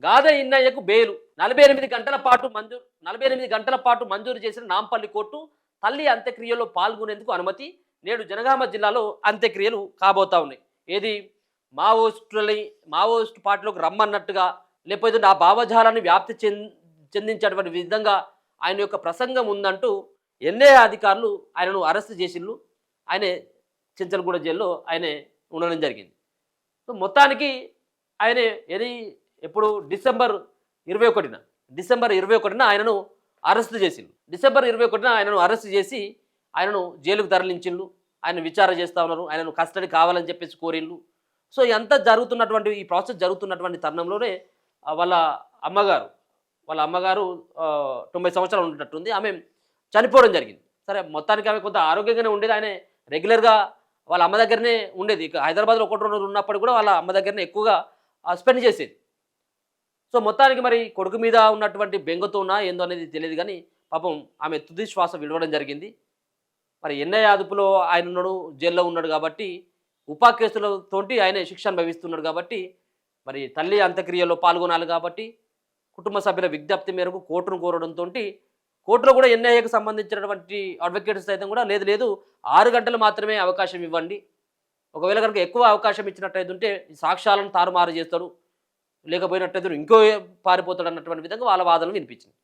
గాదె ఇన్నయ్యకు bail 48 గంటల పాటు మంజూరు 48 గంటల పాటు మంజూరు చేసిన నాంపల్లి కోర్టు తల్లి అంత్యక్రియలో పాల్గొనేందుకు అనుమతి. నేడు జనగామ జిల్లాలో అంత్యక్రియలు కాబోతా ఉన్నాయి. ఏది మావోయిస్టు పార్టీలోకి రమ్మన్నట్టుగా, లేకపోతే నా భావజాలాన్ని వ్యాప్తి చెందించేటువంటి విధంగా ఆయన యొక్క ప్రసంగం ఉందంటూ ఎన్ఐఏ అధికారులు ఆయనను అరెస్ట్ చేసిళ్ళు. ఆయనే చించలగూడ జైల్లో ఆయనే ఉండడం జరిగింది. సో మొత్తానికి ఆయనే ఏది ఎప్పుడు డిసెంబర్ 21న ఆయనను అరెస్ట్ చేసిండు. డిసెంబర్ 21న ఆయనను అరెస్ట్ చేసి ఆయనను జైలుకు తరలించిండ్రు. ఆయన విచారణ చేస్తూ ఉన్నారు. ఆయనను కస్టడీ కావాలని చెప్పేసి కోరిళ్ళు. సో ఇదంతా జరుగుతున్నటువంటి ఈ ప్రాసెస్ జరుగుతున్నటువంటి తరుణంలోనే వాళ్ళ అమ్మగారు 90 సంవత్సరాలు ఉన్నట్టుంది. ఆమె చనిపోవడం జరిగింది. సరే మొత్తానికి ఆమె కొంత ఆరోగ్యంగానే ఉండేది. ఆయన రెగ్యులర్గా వాళ్ళ అమ్మ దగ్గరనే ఉండేది. ఇక హైదరాబాద్లో 1-2 రోజులు ఉన్నప్పుడు కూడా వాళ్ళ అమ్మ దగ్గరనే ఎక్కువగా స్పెండ్ చేసేది. సో మొత్తానికి మరి కొడుకు మీద ఉన్నటువంటి బెంగతోనా ఏందో అనేది తెలియదు కానీ పాపం ఆమె తుది శ్వాస విడవడం జరిగింది. మరి ఎన్ఐఏ అదుపులో ఆయన ఉన్నాడు, జైల్లో ఉన్నాడు కాబట్టి ఉపా కేసులతోటి ఆయన శిక్ష అనుభవిస్తున్నాడు కాబట్టి మరి తల్లి అంత్యక్రియలో పాల్గొనాలి కాబట్టి కుటుంబ సభ్యుల విజ్ఞప్తి మేరకు కోర్టును కోరడంతో కోర్టులో కూడా ఎన్ఐఏకి సంబంధించినటువంటి అడ్వకేట్స్ సైతం కూడా లేదు 6 గంటలు మాత్రమే అవకాశం ఇవ్వండి, ఒకవేళ కనుక ఎక్కువ అవకాశం ఇచ్చినట్టయితే సాక్ష్యాలను తారుమారు చేస్తాడు, లేకపోయినట్టయితే ఇంకో పారిపోతాడు అన్నటువంటి విధంగా వాళ్ళ వాదనలు వినిపించింది.